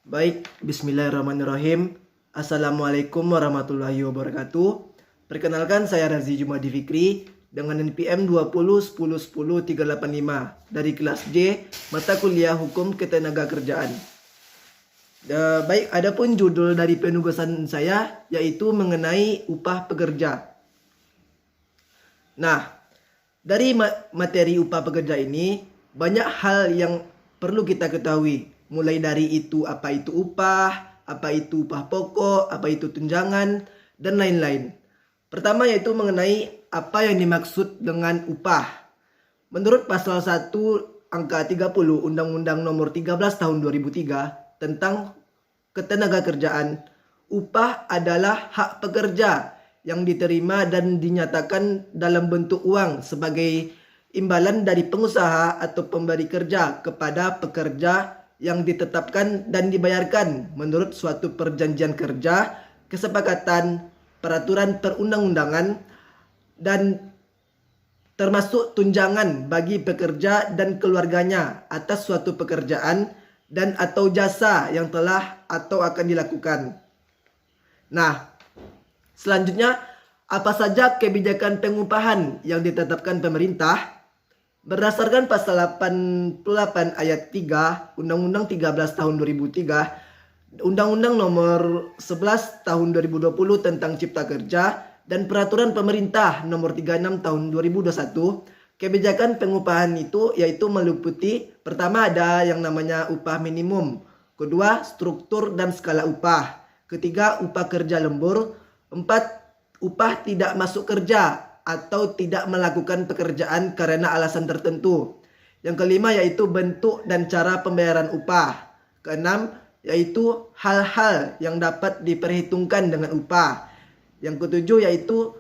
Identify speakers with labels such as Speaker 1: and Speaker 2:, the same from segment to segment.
Speaker 1: Baik, bismillahirrahmanirrahim. Assalamualaikum warahmatullahi wabarakatuh. Perkenalkan, saya Razi Jumadi Fikri dengan NPM 2010100385 dari kelas J, mata kuliah Hukum Ketenagakerjaan. Baik, adapun judul dari penugasan saya yaitu mengenai upah pekerja. Nah, dari materi upah pekerja ini banyak hal yang perlu kita ketahui. Mulai dari itu apa itu upah pokok, apa itu tunjangan, dan lain-lain. Pertama yaitu mengenai apa yang dimaksud dengan upah. Menurut pasal 1 angka 30 Undang-Undang Nomor 13 Tahun 2003 tentang Ketenagakerjaan, upah adalah hak pekerja yang diterima dan dinyatakan dalam bentuk uang sebagai imbalan dari pengusaha atau pemberi kerja kepada pekerja yang ditetapkan dan dibayarkan menurut suatu perjanjian kerja, kesepakatan, peraturan perundang-undangan, dan termasuk tunjangan bagi pekerja dan keluarganya atas suatu pekerjaan dan atau jasa yang telah atau akan dilakukan. Nah, selanjutnya, apa saja kebijakan pengupahan yang ditetapkan pemerintah? Berdasarkan pasal 88 ayat 3 Undang-Undang 13 tahun 2003, Undang-Undang Nomor 11 tahun 2020 tentang Cipta Kerja, dan Peraturan Pemerintah Nomor 36 tahun 2021, kebijakan pengupahan itu yaitu meliputi: pertama ada yang namanya upah minimum, kedua struktur dan skala upah, ketiga upah kerja lembur, empat upah tidak masuk kerja atau tidak melakukan pekerjaan karena alasan tertentu. Yang kelima yaitu bentuk dan cara pembayaran upah. Keenam yaitu hal-hal yang dapat diperhitungkan dengan upah. Yang ketujuh yaitu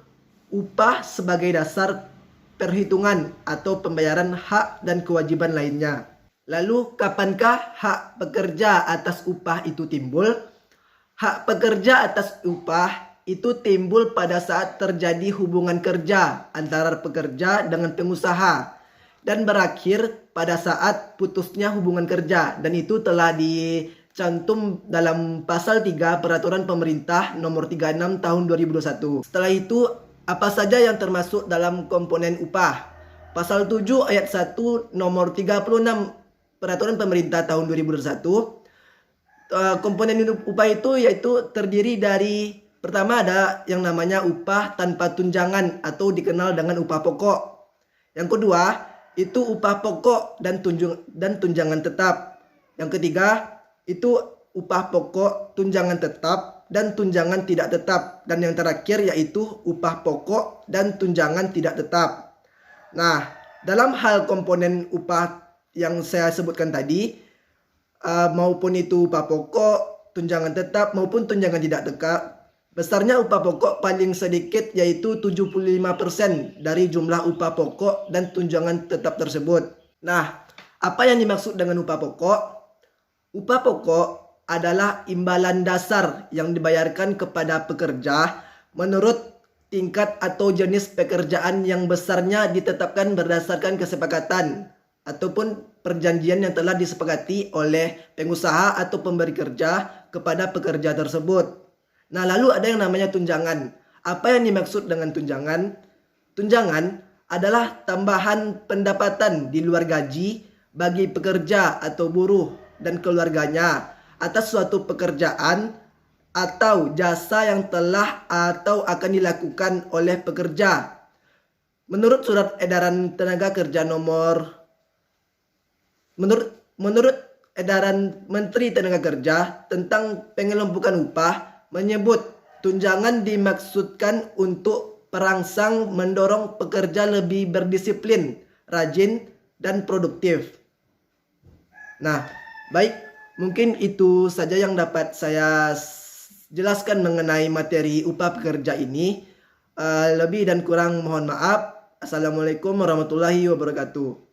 Speaker 1: upah sebagai dasar perhitungan atau pembayaran hak dan kewajiban lainnya. Lalu kapankah hak pekerja atas upah itu timbul? Hak pekerja atas upah itu timbul pada saat terjadi hubungan kerja antara pekerja dengan pengusaha dan berakhir pada saat putusnya hubungan kerja, dan itu telah dicantum dalam pasal 3 Peraturan Pemerintah Nomor 36 Tahun 2021. Setelah itu, apa saja yang termasuk dalam komponen upah? Pasal 7 ayat 1 Nomor 36 Peraturan Pemerintah Tahun 2021, komponen upah itu yaitu terdiri dari: pertama ada yang namanya upah tanpa tunjangan atau dikenal dengan upah pokok. Yang kedua itu upah pokok dan tunjangan tetap. Yang ketiga itu upah pokok, tunjangan tetap, dan tunjangan tidak tetap. Dan yang terakhir yaitu upah pokok dan tunjangan tidak tetap. Nah, dalam hal komponen upah yang saya sebutkan tadi, maupun itu upah pokok, tunjangan tetap maupun tunjangan tidak tetap, besarnya upah pokok paling sedikit yaitu 75% dari jumlah upah pokok dan tunjangan tetap tersebut. Nah, apa yang dimaksud dengan upah pokok? Upah pokok adalah imbalan dasar yang dibayarkan kepada pekerja menurut tingkat atau jenis pekerjaan yang besarnya ditetapkan berdasarkan kesepakatan ataupun perjanjian yang telah disepakati oleh pengusaha atau pemberi kerja kepada pekerja tersebut. Nah, lalu ada yang namanya tunjangan. Apa yang dimaksud dengan tunjangan? Tunjangan adalah tambahan pendapatan di luar gaji bagi pekerja atau buruh dan keluarganya atas suatu pekerjaan atau jasa yang telah atau akan dilakukan oleh pekerja. Menurut Surat Edaran Tenaga Kerja Menurut Edaran Menteri Tenaga Kerja tentang pengelompokan upah, menyebut tunjangan dimaksudkan untuk perangsang mendorong pekerja lebih berdisiplin, rajin, dan produktif. Nah, baik, mungkin itu saja yang dapat saya jelaskan mengenai materi upah pekerja ini. Lebih dan kurang mohon maaf. Assalamualaikum warahmatullahi wabarakatuh.